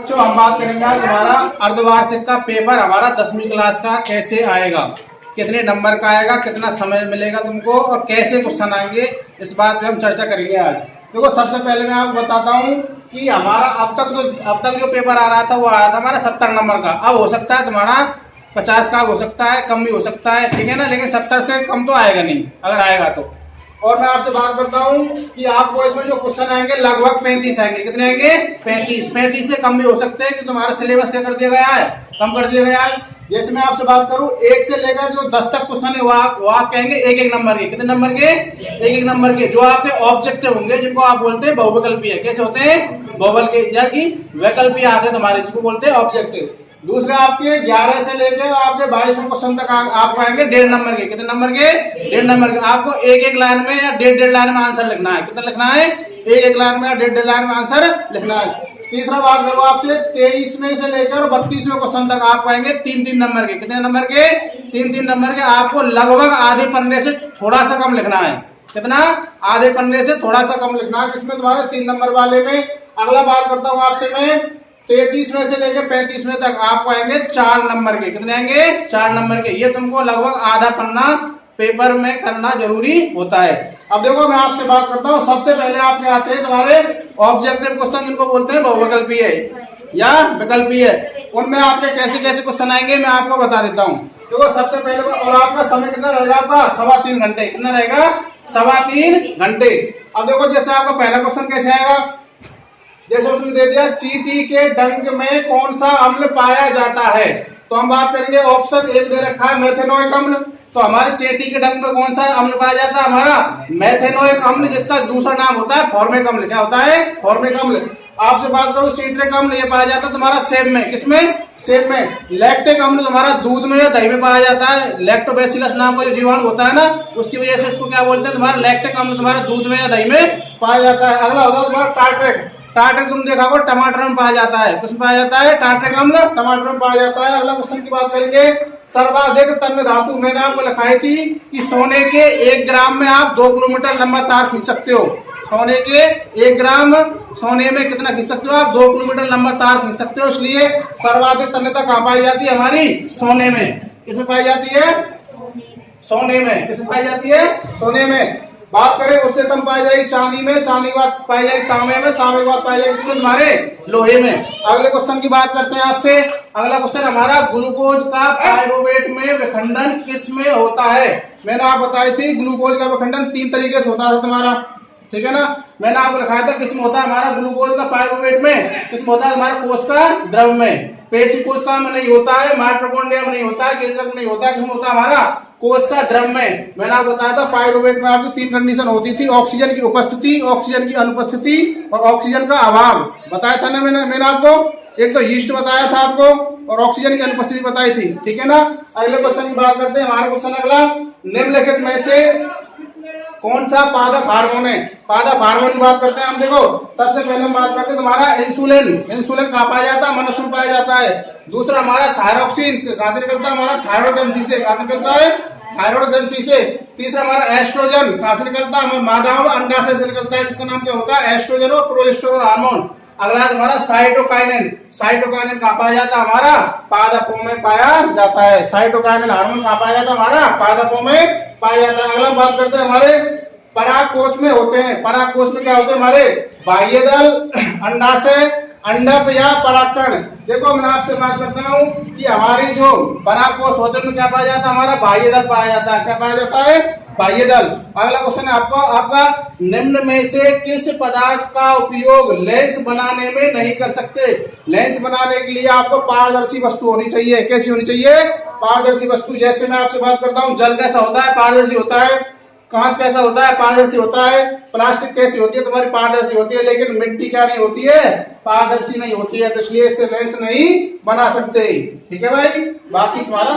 जो हम बात करेंगे आज हमारा अर्धवार्षिक का पेपर हमारा 10वीं क्लास का कैसे आएगा, कितने नंबर का आएगा, कितना समय मिलेगा तुमको और कैसे क्वेश्चन आएंगे, इस बात पे हम चर्चा करेंगे आज। देखो सबसे पहले मैं आपको बताता हूँ कि हमारा अब तक जो पेपर आ रहा था वो आ रहा था हमारा 70 नंबर का। अब हो सकता है तुम्हारा 50 का हो सकता है, कम भी हो सकता है, ठीक है ना, लेकिन 70 से कम तो आएगा नहीं अगर आएगा तो। और मैं आपसे बात करता हूँ कि आपको इसमें जो क्वेश्चन आएंगे लगभग 35 आएंगे। कितने आएंगे? 35 से कम भी हो सकते हैं कि तुम्हारा सिलेबस क्या कर दिया गया है, कम कर दिया गया है। जैसे मैं आपसे बात करूं 1 से लेकर जो 10 तक क्वेश्चन है वो आप कहेंगे एक एक नंबर के। कितने नंबर के? एक एक नंबर के, जो आपके ऑब्जेक्टिव होंगे, जिनको आप बोलते हैं बहुविकल्पीय। कैसे होते हैं? बहुविकल्पीय की वैकल्पीय आते हैं तुम्हारे, जिसको बोलते हैं ऑब्जेक्टिव। दूसरा आपके 11 से लेकर आपके 22 क्वेश्चन तक आपको आएंगे 1.5 नंबर के। कितने नंबर के? 1.5 नंबर के। आपको एक एक लाइन में या 1.5 लाइन में आंसर लिखना है। कितना लिखना है? एक एक लाइन में या 1.5 लाइन में आंसर लिखना है। तीसरा बात करो आपसे 23 में से लेकर 32वें क्वेश्चन तक आपको आएंगे 3-3 नंबर के। कितने नंबर के? 3-3 नंबर के। आपको लगभग आधे पन्ने से थोड़ा सा कम लिखना है। कितना? आधे पन्ने से थोड़ा सा कम लिखना है। किसमें? तुम्हारे 3 नंबर वाले में। अगला बात करता हूँ आपसे मैं 33 में से लेकर 35 में तक आपको आएंगे 4 नंबर के। कितने आएंगे? 4 नंबर के। ये तुमको लगभग आधा पन्ना पेपर में करना जरूरी होता है। अब देखो मैं आपसे बात करता हूँ, सबसे पहले आपके आते हैं तुम्हारे ऑब्जेक्टिव क्वेश्चन, जिनको बोलते हैं बहुविकल्पीय या विकल्पीय। उनमें आपके कैसे कैसे क्वेश्चन आएंगे मैं आपको बता देता हूँ। देखो सबसे पहले, और आपका समय कितना रहेगा? आपका 3.25 घंटे। कितना रहेगा? 3.25 घंटे। अब देखो जैसे आपका पहला क्वेश्चन कैसे आएगा, जैसे उसने दे दिया चींटी के डंक में कौन सा अम्ल पाया जाता है, तो हम बात करेंगे ऑप्शन 1 दे रखा है मेथेनोइक अम्ल। तो हमारे चींटी के डंक में कौन सा अम्ल पाया जाता है? हमारा मेथेनोइक अम्ल, जिसका दूसरा नाम होता है फॉर्मिक अम्ल। क्या होता है? फॉर्मिक अम्ल। आपसे बात करूं सीट्रिक अम्ल, ये पाया जाता है तुम्हारा सेब में। किसमें? सेब में। लैक्टिक अम्ल तुम्हारा दूध में या दही में पाया जाता है। लैक्टोबैसिलस नाम का जो जीवाणु होता है ना, उसकी वजह से इसको क्या बोलते हैं? तुम्हारा लैक्टिक अम्ल तुम्हारा दूध में या दही में पाया जाता है। अगला होता है तुम्हारा टार्ट्रिक। टार्ट्रिक तुम देखा होगा टमाटर में पाया जाता है। किसमें पाया जाता है? टार्ट्रिक अम्ल टमाटर में पाया जाता है। अगला क्वेश्चन की बात करेंगे सर्वाधिक तन्य धातु। मैंने आपको लिखाई थी कि सोने के 1 ग्राम में आप 2 किलोमीटर लंबा तार खींच सकते हो। सोने के 1 ग्राम सोने में कितना खींच सकते हो? आप 2 किलोमीटर लंबा तार खींच सकते हो। इसलिए सर्वाधिक तन्यता कहाँ पाई जाती है? हमारी सोने में। किसमें पाई जाती है? सोने में। किसमें पाई जाती है? सोने में। बात करें उससे कम पाई जाएगी चांदी में, चांदी के बाद पाई जाएगी तांबे में, तांबे के बाद पाई जाएगी इसमें तुम्हारे लोहे में। अगले क्वेश्चन की बात करते हैं आपसे। अगला क्वेश्चन हमारा ग्लूकोज का पायरुवेट में विखंडन किस में होता है? मैंने आप बताई थी ग्लूकोज का विखंडन 3 तरीके से होता है तुम्हारा, ठीक है ना। मैंने आपको लिखाया था किसमें होता है हमारा ग्लूकोज का पायरुवेट में? किसमें होता है? हमारा कोश का द्रव में। पेशी कोशिका में नहीं होता है, माइटोकॉन्ड्रिया में नहीं होता है, केंद्रक में नहीं होता है। किसमें होता है? हमारा कोश का द्रव में। मैंने आपको बताया था पायरुवेट में आपकी 3 कंडीशन होती थी, ऑक्सीजन की उपस्थिति, ऑक्सीजन की अनुपस्थिति और ऑक्सीजन का अभाव। बताया था ना मैंने आपको। एक तो यीस्ट बताया था आपको और ऑक्सीजन की अनुपस्थिति बताई थी, ठीक है ना। अगले क्वेश्चन की बात करते हैं। हमारा क्वेश्चन अगला, निम्नलिखित में से कौन सा पादप हार्मोन है? पादप हार्मोन की बात करते हैं हम। देखो सबसे पहले हम बात करते हैं तुम्हारा इंसुलिन। इंसुलिन कहाँ पाया जाता है? मनुष्य में पाया जाता है। दूसरा हमारा थायरोक्सिन कहाँ से निकलता है? हमारा थायराइड ग्रंथि से। कहाँ से निकलता है? थायराइड ग्रंथि से। तीसरा हमारा एस्ट्रोजन कहाँ से निकलता है? मादाओं अंडाशय से निकलता है, जिसका नाम क्या होता है? एस्ट्रोजन और प्रोजेस्टेरोन हार्मोन। अगला हमारा साइटोकाइनिन। साइटोकाइनिन कहाँ पाया जाता है? हमारा पादपों में पाया जाता है। साइटोकाइनिन हार्मोन कहाँ पाया जाता है? हमारा पादपों में पाया जाता है। अगला बात करते हैं हमारे परागकोश में होते हैं। परागकोश में क्या होते हैं? हमारे बाह्यदल, अंडाशय, अंडक या परागकण। देखो मैं आपसे बात करता हूँ कि हमारी जो परागकोश होते हैं उनमें क्या पाया जाता है? हमारा बाह्यदल पाया जाता है। क्या पाया जाता है? बाह्यदल। अगला क्वेश्चन है आपका निम्न में से किस पदार्थ का उपयोग लेंस बनाने में नहीं कर सकते? लेंस बनाने के लिए आपको पारदर्शी वस्तु होनी चाहिए। कैसी होनी चाहिए? पारदर्शी वस्तु। जैसे मैं आपसे बात करता हूँ, जल कैसा होता है? पारदर्शी होता है। कांच कैसा होता है? पारदर्शी होता है। प्लास्टिक कैसी होती है? तुम्हारी पारदर्शी होती है। लेकिन मिट्टी क्या नहीं होती है? पारदर्शी नहीं होती है। तो इसलिए इससे लेंस नहीं बना सकते, ठीक है भाई। बाकी तुम्हारा